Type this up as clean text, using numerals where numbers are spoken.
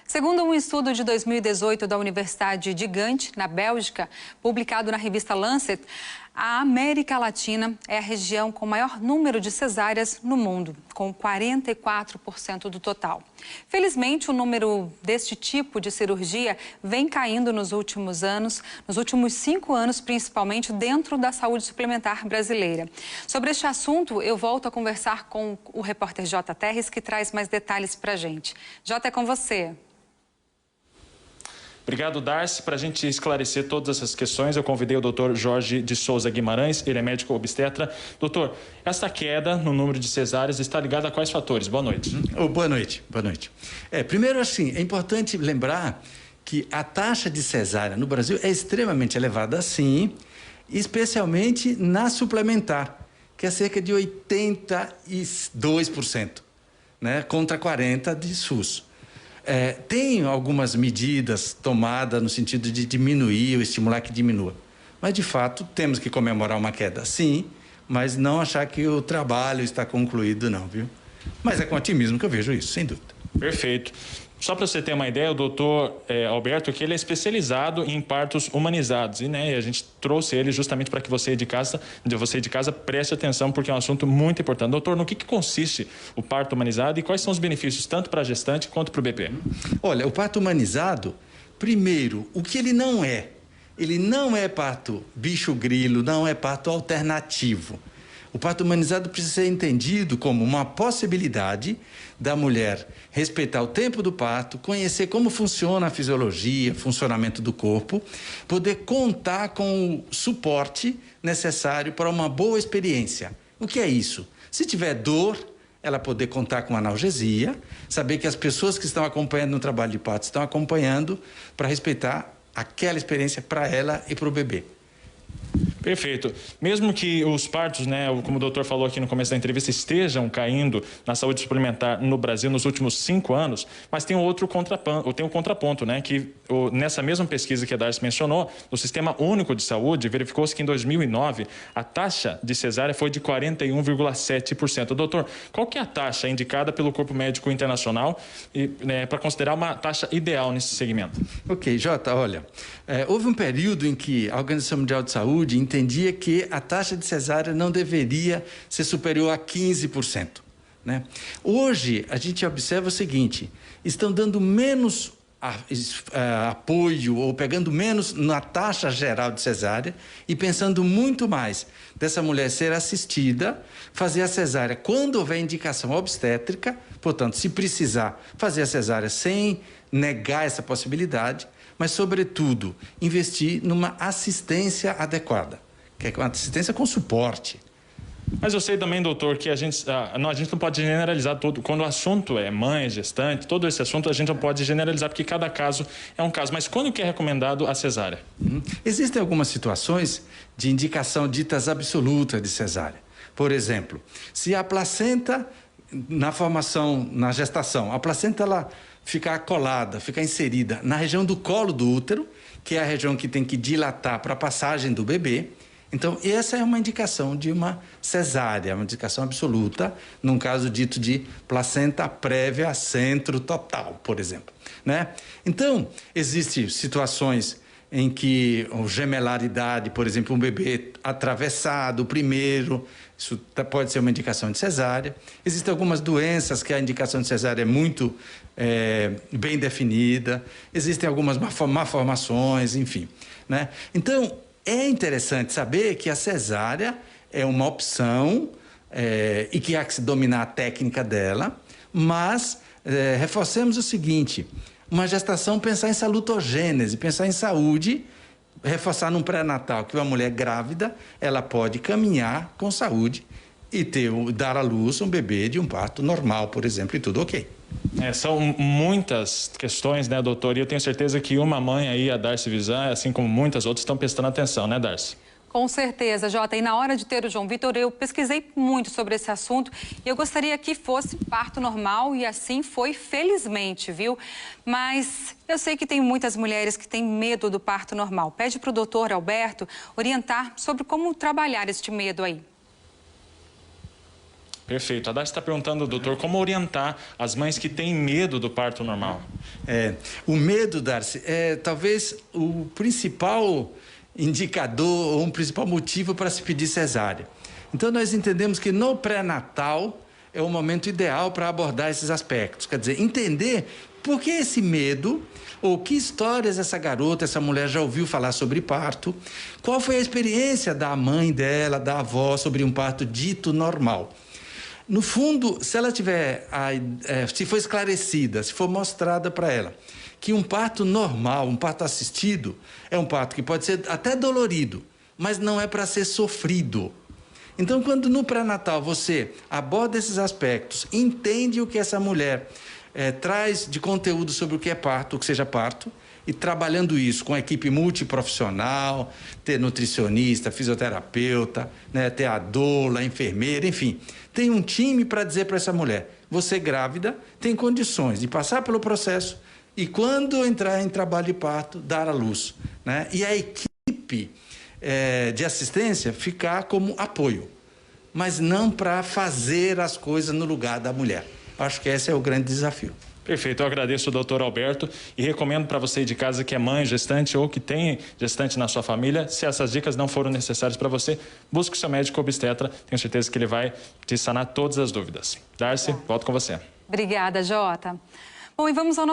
Segundo um estudo de 2018 da Universidade de Gand, na Bélgica, publicado na revista Lancet, a América Latina é a região com maior número de cesáreas no mundo, com 44% do total. Felizmente, o número deste tipo de cirurgia vem caindo nos últimos anos, nos últimos 5 anos, principalmente dentro da saúde suplementar brasileira. Sobre este assunto, eu volto a conversar com o repórter J. Terres, que traz mais detalhes para a gente. J, é com você. Obrigado, Darcy. Para a gente esclarecer todas essas questões, eu convidei o Dr. Jorge de Souza Guimarães, ele é médico obstetra. Doutor, essa queda no número de cesáreas está ligada a quais fatores? Boa noite. Boa noite, boa noite. Primeiro, assim, é importante lembrar que a taxa de cesárea no Brasil é extremamente elevada, sim, especialmente na suplementar, que é cerca de 82%, né, contra 40% de SUS. Tem algumas medidas tomadas no sentido de diminuir ou estimular que diminua. Mas, de fato, temos que comemorar uma queda, sim, mas não achar que o trabalho está concluído, não, viu? Mas é com otimismo que eu vejo isso, sem dúvida. Perfeito. Só para você ter uma ideia, o doutor Alberto, que ele é especializado em partos humanizados, e a gente trouxe ele justamente para que você de casa preste atenção, porque é um assunto muito importante. Doutor, no que consiste o parto humanizado e quais são os benefícios tanto para a gestante quanto para o bebê? Olha, o parto humanizado, primeiro, o que ele não é? Ele não é parto bicho-grilo, não é parto alternativo. O parto humanizado precisa ser entendido como uma possibilidade da mulher respeitar o tempo do parto, conhecer como funciona a fisiologia, funcionamento do corpo, poder contar com o suporte necessário para uma boa experiência. O que é isso? Se tiver dor, ela poder contar com analgesia, saber que as pessoas que estão acompanhando no trabalho de parto estão acompanhando para respeitar aquela experiência para ela e para o bebê. Perfeito. Mesmo que os partos, como o doutor falou aqui no começo da entrevista, estejam caindo na saúde suplementar no Brasil nos últimos 5 anos, mas tem um contraponto, que nessa mesma pesquisa que a Darcy mencionou, no Sistema Único de Saúde, verificou-se que em 2009 a taxa de cesárea foi de 41,7%. Doutor, qual que é a taxa indicada pelo Corpo Médico Internacional para considerar uma taxa ideal nesse segmento? Ok, Jota, olha, houve um período em que a Organização Mundial de Saúde entendia que a taxa de cesárea não deveria ser superior a 15%. Hoje, a gente observa o seguinte, estão dando menos apoio ou pegando menos na taxa geral de cesárea e pensando muito mais dessa mulher ser assistida, fazer a cesárea quando houver indicação obstétrica, portanto, se precisar fazer a cesárea sem negar essa possibilidade, mas, sobretudo, investir numa assistência adequada, que é uma assistência com suporte. Mas eu sei também, doutor, que a gente não pode generalizar tudo. Quando o assunto é mãe, gestante, todo esse assunto a gente não pode generalizar, porque cada caso é um caso. Mas quando que é recomendado a cesárea? Existem algumas situações de indicação ditas absolutas de cesárea. Por exemplo, se a placenta, na gestação, a placenta ela ficar colada, ficar inserida na região do colo do útero, que é a região que tem que dilatar para a passagem do bebê. Então, essa é uma indicação de uma cesárea, uma indicação absoluta, num caso dito de placenta prévia centro total, por exemplo. Então, existem situações em que a gemelaridade, por exemplo, um bebê atravessado primeiro, isso pode ser uma indicação de cesárea. Existem algumas doenças que a indicação de cesárea é muito bem definida. Existem algumas malformações, enfim. Então, é interessante saber que a cesárea é uma opção e que há que se dominar a técnica dela, mas reforcemos o seguinte, uma gestação pensar em salutogênese, pensar em saúde, reforçar num pré-natal que uma mulher grávida, ela pode caminhar com saúde e dar à luz um bebê de um parto normal, por exemplo, e tudo ok. São muitas questões, doutor? E eu tenho certeza que uma mãe aí, a Darcy Vizan, assim como muitas outras, estão prestando atenção, Darcy? Com certeza, Jota. E na hora de ter o João Vitor, eu pesquisei muito sobre esse assunto e eu gostaria que fosse parto normal e assim foi, felizmente, viu? Mas eu sei que tem muitas mulheres que têm medo do parto normal. Pede para o doutor Alberto orientar sobre como trabalhar este medo aí. Perfeito. A Darcy está perguntando, doutor, como orientar as mães que têm medo do parto normal? O medo, Darcy, é talvez o principal indicador ou um principal motivo para se pedir cesárea. Então, nós entendemos que no pré-natal é o momento ideal para abordar esses aspectos. Quer dizer, entender por que esse medo, ou que histórias essa garota, essa mulher já ouviu falar sobre parto, qual foi a experiência da mãe dela, da avó, sobre um parto dito normal. No fundo, se ela tiver, se for esclarecida, se for mostrada para ela que um parto normal, um parto assistido, é um parto que pode ser até dolorido, mas não é para ser sofrido. Então, quando no pré-natal você aborda esses aspectos, entende o que essa mulher traz de conteúdo sobre o que é parto, o que seja parto, e trabalhando isso com a equipe multiprofissional, ter nutricionista, fisioterapeuta, né, ter a doula, enfermeira, enfim. Tem um time para dizer para essa mulher, você grávida tem condições de passar pelo processo e quando entrar em trabalho de parto, dar à luz, né? E a equipe de assistência ficar como apoio, mas não para fazer as coisas no lugar da mulher. Acho que esse é o grande desafio. Perfeito, eu agradeço o doutor Alberto e recomendo para você de casa que é mãe, gestante ou que tem gestante na sua família, se essas dicas não foram necessárias para você, busque o seu médico obstetra, tenho certeza que ele vai te sanar todas as dúvidas. Darcy, volto com você. Obrigada, Jota. Bom, e vamos ao nosso